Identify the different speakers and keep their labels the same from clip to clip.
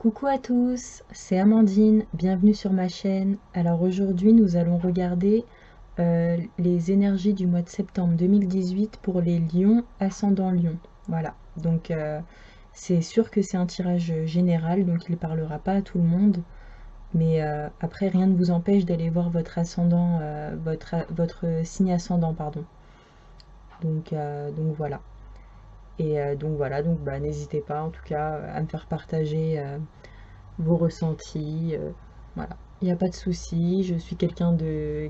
Speaker 1: Coucou à tous, c'est Amandine, bienvenue sur ma chaîne. Alors aujourd'hui nous allons regarder les énergies du mois de septembre 2018 pour les lions ascendant lion. Voilà, donc c'est sûr que c'est un tirage général, donc il ne parlera pas à tout le monde. Mais après rien ne vous empêche d'aller voir votre ascendant, votre signe ascendant, pardon. Donc voilà. Et donc voilà, donc bah, n'hésitez pas en tout cas à me faire partager vos ressentis. Voilà, il n'y a pas de souci. Je suis quelqu'un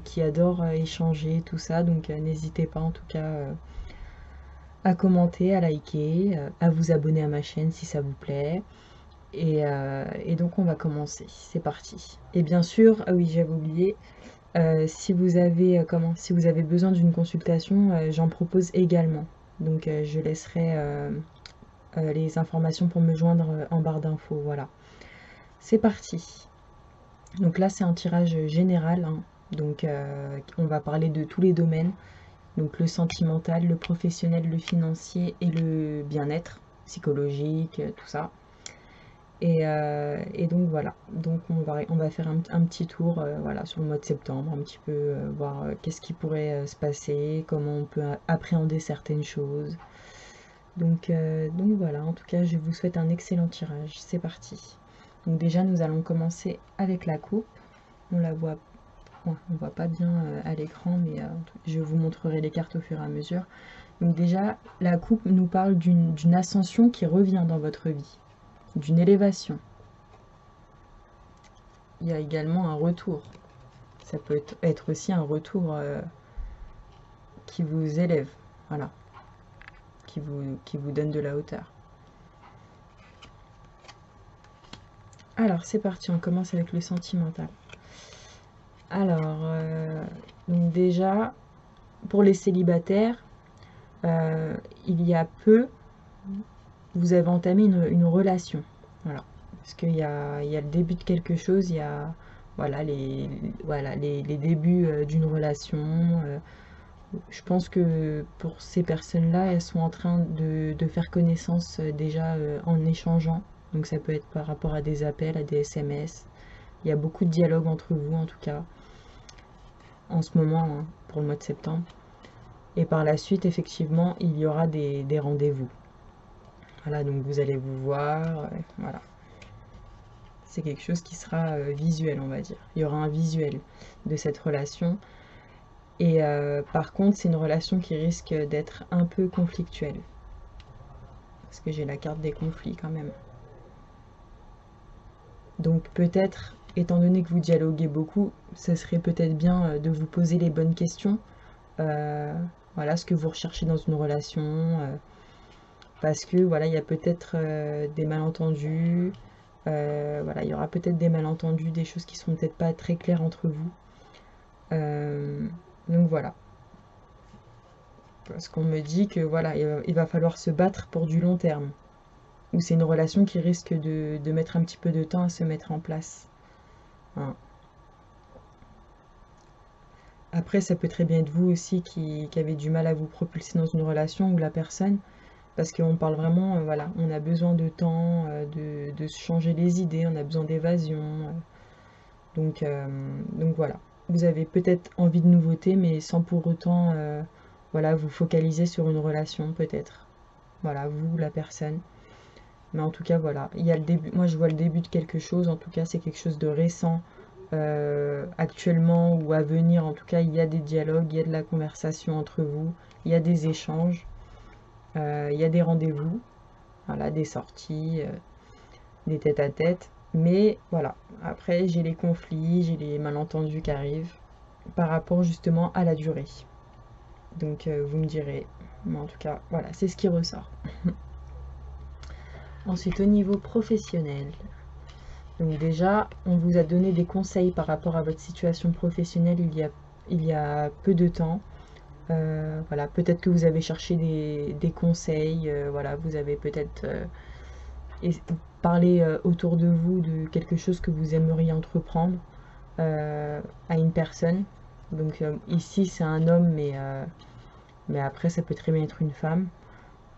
Speaker 1: qui adore échanger, tout ça. Donc n'hésitez pas en tout cas à commenter, à liker, à vous abonner à ma chaîne si ça vous plaît. Et donc on va commencer. C'est parti. Et bien sûr, ah oui, j'avais oublié. Si vous avez si vous avez besoin d'une consultation, j'en propose également. Donc je laisserai les informations pour me joindre en barre d'infos. Voilà. C'est parti. Donc là, c'est un tirage général, hein. Donc on va parler de tous les domaines. Donc le sentimental, le professionnel, le financier et le bien-être psychologique, tout ça. Et donc voilà. Donc on va faire un petit tour voilà, sur le mois de septembre, un petit peu voir qu'est-ce qui pourrait se passer, comment on peut appréhender certaines choses. Donc voilà, en tout cas, je vous souhaite un excellent tirage. C'est parti. Donc déjà, nous allons commencer avec la coupe. On la voit, bon, on voit pas bien à l'écran, mais je vous montrerai les cartes au fur et à mesure. Donc déjà, la coupe nous parle d'une ascension qui revient dans votre vie, d'une élévation. Il y a également un retour. Ça peut être aussi un retour qui vous élève, voilà, qui vous donne de la hauteur. Alors c'est parti, on commence avec le sentimental. Alors, donc déjà, pour les célibataires, il y a peu, vous avez entamé une relation. Voilà. Parce qu'il y a le début de quelque chose, il y a voilà, les débuts d'une relation. Je pense que pour ces personnes-là, elles sont en train de faire connaissance déjà en échangeant. Donc ça peut être par rapport à des appels, à des SMS. Il y a beaucoup de dialogue entre vous en tout cas, en ce moment, hein, pour le mois de septembre. Et par la suite, effectivement, il y aura des rendez-vous. Voilà, donc vous allez vous voir, voilà. C'est quelque chose qui sera visuel, on va dire. Il y aura un visuel de cette relation. Et par contre, c'est une relation qui risque d'être un peu conflictuelle. Parce que j'ai la carte des conflits quand même. Donc peut-être, étant donné que vous dialoguez beaucoup, ça serait peut-être bien de vous poser les bonnes questions. Voilà ce que vous recherchez dans une relation. Parce que voilà, il y a peut-être des malentendus. Voilà, il y aura peut-être des malentendus, des choses qui sont peut-être pas très claires entre vous. Donc voilà. Parce qu'on me dit que voilà, il va falloir se battre pour du long terme. Ou c'est une relation qui risque de mettre un petit peu de temps à se mettre en place. Hein. Après, ça peut très bien être vous aussi qui avez du mal à vous propulser dans une relation ou la personne. Parce qu'on parle vraiment, voilà, on a besoin de temps, de se changer les idées, on a besoin d'évasion. Donc voilà. Vous avez peut-être envie de nouveautés, mais sans pour autant voilà, vous focaliser sur une relation, peut-être. Voilà, vous, la personne. Mais en tout cas, voilà. Il y a le début. Moi, je vois le début de quelque chose. En tout cas, c'est quelque chose de récent. Actuellement ou à venir, en tout cas, il y a des dialogues, il y a de la conversation entre vous, il y a des échanges, il y a des rendez-vous, voilà, des sorties, des tête-à-tête. Mais voilà, après j'ai les conflits, j'ai les malentendus qui arrivent par rapport justement à la durée. Donc vous me direz, mais en tout cas, voilà, c'est ce qui ressort. Ensuite, au niveau professionnel, donc déjà, on vous a donné des conseils par rapport à votre situation professionnelle il y a peu de temps. Voilà, peut-être que vous avez cherché des conseils, voilà, vous avez peut-être parlé autour de vous de quelque chose que vous aimeriez entreprendre à une personne. Donc ici c'est un homme, mais après ça peut très bien être une femme.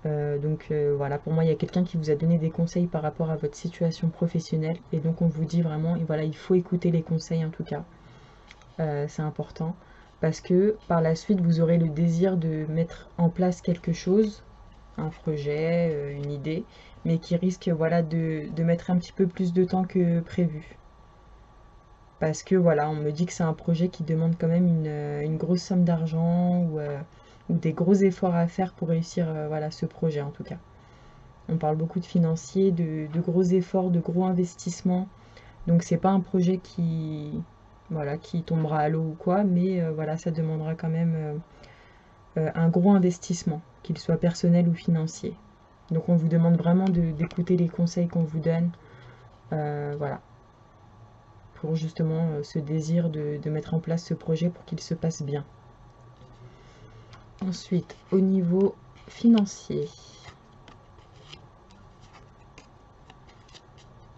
Speaker 1: Voilà, pour moi, il y a quelqu'un qui vous a donné des conseils par rapport à votre situation professionnelle. Et donc, on vous dit vraiment, et voilà, il faut écouter les conseils en tout cas. C'est important. Parce que par la suite, vous aurez le désir de mettre en place quelque chose, un projet, une idée, mais qui risque voilà, de mettre un petit peu plus de temps que prévu. Parce que voilà, on me dit que c'est un projet qui demande quand même une grosse somme d'argent ou des gros efforts à faire pour réussir voilà, ce projet en tout cas. On parle beaucoup de financiers, de gros efforts, de gros investissements. Donc c'est pas un projet voilà, qui tombera à l'eau ou quoi, mais voilà, ça demandera quand même un gros investissement, qu'il soit personnel ou financier. Donc on vous demande vraiment d'écouter les conseils qu'on vous donne, voilà, pour justement ce désir de mettre en place ce projet pour qu'il se passe bien. Ensuite, au niveau financier.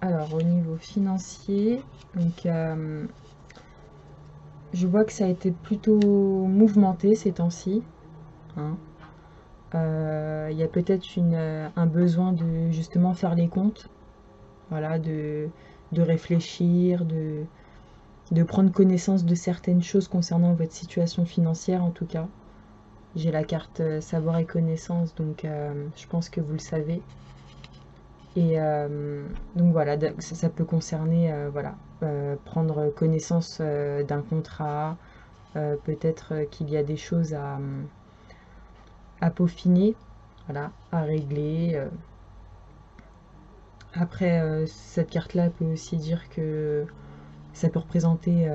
Speaker 1: Alors, au niveau financier, donc, je vois que ça a été plutôt mouvementé ces temps-ci. Hein. Il y a peut-être un besoin de justement faire les comptes, voilà, de réfléchir, de prendre connaissance de certaines choses concernant votre situation financière en tout cas. J'ai la carte savoir et connaissance, donc je pense que vous le savez. Et donc voilà, ça peut concerner voilà, prendre connaissance d'un contrat, peut-être qu'il y a des choses à peaufiner, voilà, à régler. Après, cette carte-là peut aussi dire que ça peut représenter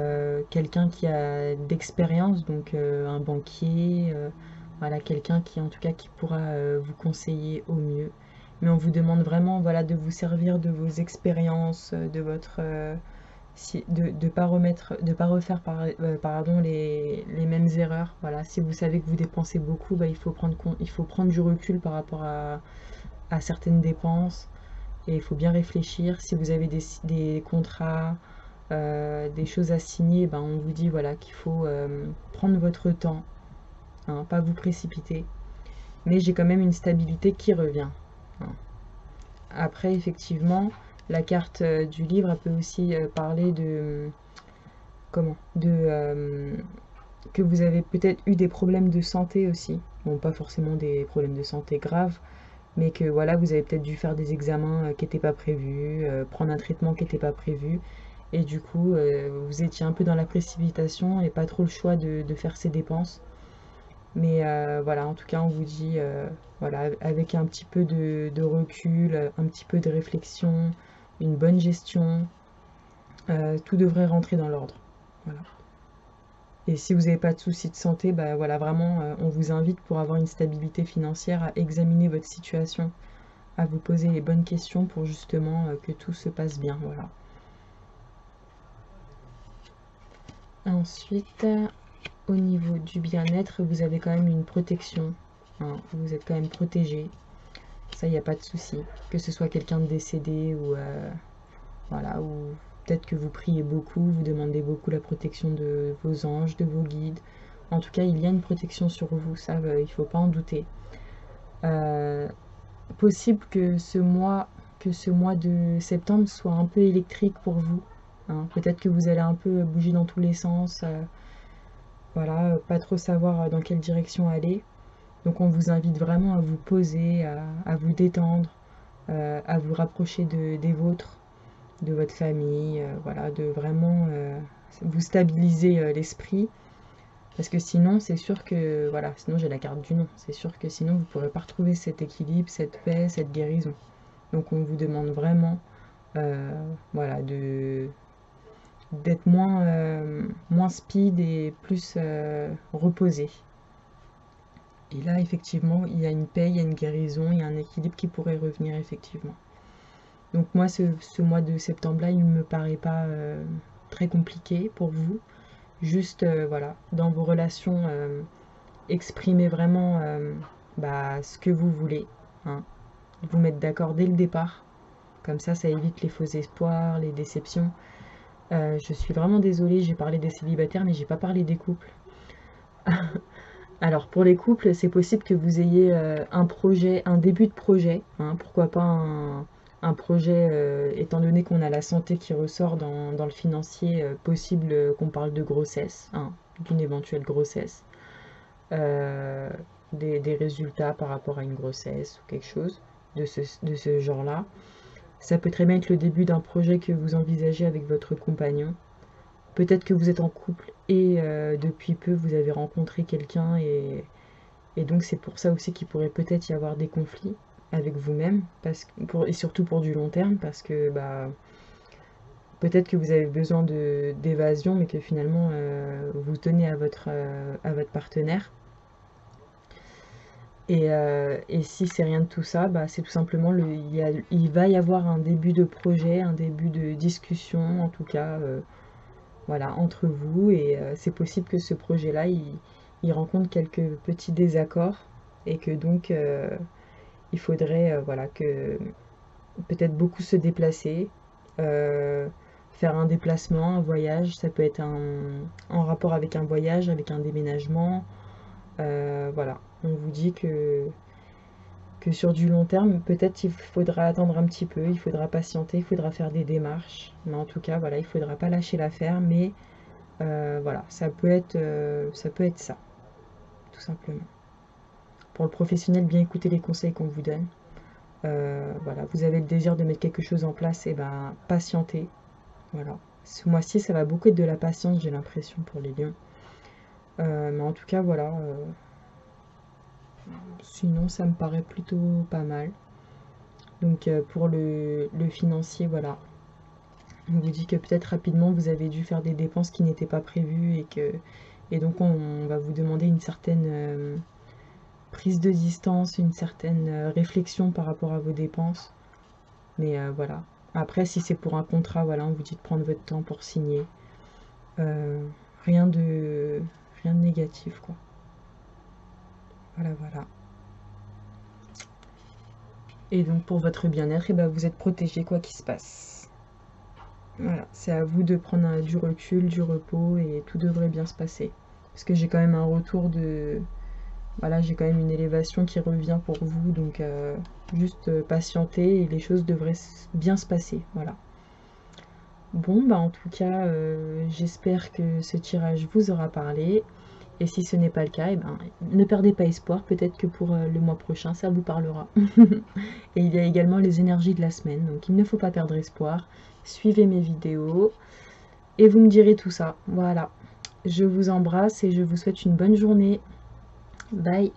Speaker 1: quelqu'un qui a d'expérience, donc un banquier, voilà, quelqu'un qui en tout cas qui pourra vous conseiller au mieux. Mais on vous demande vraiment voilà, de vous servir de vos expériences, de votre de pas remettre, de pas refaire pardon, les mêmes erreurs. Voilà, si vous savez que vous dépensez beaucoup, bah, il faut prendre du recul par rapport à certaines dépenses et il faut bien réfléchir. Si vous avez des contrats, des choses à signer, ben, on vous dit voilà, qu'il faut prendre votre temps, hein, pas vous précipiter. Mais j'ai quand même une stabilité qui revient. Hein. Après, effectivement, la carte du livre elle peut aussi parler de comment que vous avez peut-être eu des problèmes de santé aussi. Bon, pas forcément des problèmes de santé graves, mais que voilà, vous avez peut-être dû faire des examens qui n'étaient pas prévus, prendre un traitement qui n'était pas prévu, et du coup, vous étiez un peu dans la précipitation et pas trop le choix de faire ces dépenses. Mais voilà, en tout cas, on vous dit, voilà, avec un petit peu de recul, un petit peu de réflexion, une bonne gestion, tout devrait rentrer dans l'ordre. Voilà. Et si vous n'avez pas de soucis de santé, bah voilà, vraiment, on vous invite pour avoir une stabilité financière à examiner votre situation, à vous poser les bonnes questions pour justement que tout se passe bien. Voilà. Ensuite, au niveau du bien-être, vous avez quand même une protection. Hein, vous êtes quand même protégé. Ça, il n'y a pas de souci. Que ce soit quelqu'un de décédé ou voilà, ou peut-être que vous priez beaucoup, vous demandez beaucoup la protection de vos anges, de vos guides. En tout cas, il y a une protection sur vous, ça, il ne faut pas en douter. Possible que ce mois de septembre soit un peu électrique pour vous. Hein. Peut-être que vous allez un peu bouger dans tous les sens, voilà, pas trop savoir dans quelle direction aller. Donc on vous invite vraiment à vous poser, à vous détendre, à vous rapprocher des vôtres, de votre famille, voilà, de vraiment vous stabiliser l'esprit. Parce que sinon, c'est sûr que, voilà, sinon j'ai la carte du non. C'est sûr que sinon, vous ne pourrez pas retrouver cet équilibre, cette paix, cette guérison. Donc on vous demande vraiment, voilà, d'être moins speed et plus reposé. Et là, effectivement, il y a une paix, il y a une guérison, il y a un équilibre qui pourrait revenir, effectivement. Donc moi, ce mois de septembre-là, il ne me paraît pas très compliqué pour vous. Juste, voilà, dans vos relations, exprimez vraiment bah, ce que vous voulez. Hein. Vous mettre d'accord dès le départ. Comme ça évite les faux espoirs, les déceptions. Je suis vraiment désolée, j'ai parlé des célibataires, mais j'ai pas parlé des couples. Alors pour les couples, c'est possible que vous ayez un projet, un début de projet, hein, pourquoi pas un projet, étant donné qu'on a la santé qui ressort dans le financier, possible qu'on parle de grossesse, hein, d'une éventuelle grossesse, euh, des résultats par rapport à une grossesse ou quelque chose de ce genre-là. Ça peut très bien être le début d'un projet que vous envisagez avec votre compagnon. Peut-être que vous êtes en couple et depuis peu vous avez rencontré quelqu'un et donc c'est pour ça aussi qu'il pourrait peut-être y avoir des conflits avec vous-même et surtout pour du long terme parce que bah, peut-être que vous avez besoin d'évasion mais que finalement vous tenez à votre partenaire. Et si c'est rien de tout ça, bah, c'est tout simplement il va y avoir un début de projet, un début de discussion en tout cas voilà, entre vous et c'est possible que ce projet-là, il rencontre quelques petits désaccords et que donc il faudrait voilà, que peut-être beaucoup se déplacer, euh, faire un déplacement, un voyage, ça peut être en rapport avec un voyage, avec un déménagement, voilà. On vous dit que sur du long terme, peut-être il faudra attendre un petit peu, il faudra patienter, il faudra faire des démarches, mais en tout cas, voilà, il faudra pas lâcher l'affaire, mais voilà, ça peut être ça, tout simplement. Pour le professionnel, bien écouter les conseils qu'on vous donne. Voilà, vous avez le désir de mettre quelque chose en place, et ben patientez. Voilà. Ce mois-ci, ça va beaucoup être de la patience, j'ai l'impression, pour les lions. Mais en tout cas, voilà. Sinon, ça me paraît plutôt pas mal. Donc, pour le financier, voilà. On vous dit que peut-être rapidement, vous avez dû faire des dépenses qui n'étaient pas prévues et donc on va vous demander une certaine prise de distance, une certaine réflexion par rapport à vos dépenses. Mais voilà. Après, si c'est pour un contrat, voilà, on vous dit de prendre votre temps pour signer. Euh, rien de rien de négatif, quoi. Voilà, voilà. Et donc pour votre bien-être, et ben, vous êtes protégé quoi qu'il se passe. Voilà, c'est à vous de prendre du recul, du repos et tout devrait bien se passer. Parce que j'ai quand même un retour de... Voilà, j'ai quand même une élévation qui revient pour vous, donc juste patienter et les choses devraient bien se passer. Voilà. Bon, bah en tout cas, j'espère que ce tirage vous aura parlé. Et si ce n'est pas le cas, eh ben, ne perdez pas espoir, peut-être que pour le mois prochain, ça vous parlera. Et il y a également les énergies de la semaine, donc il ne faut pas perdre espoir. Suivez mes vidéos et vous me direz tout ça. Voilà. Je vous embrasse et je vous souhaite une bonne journée. Bye.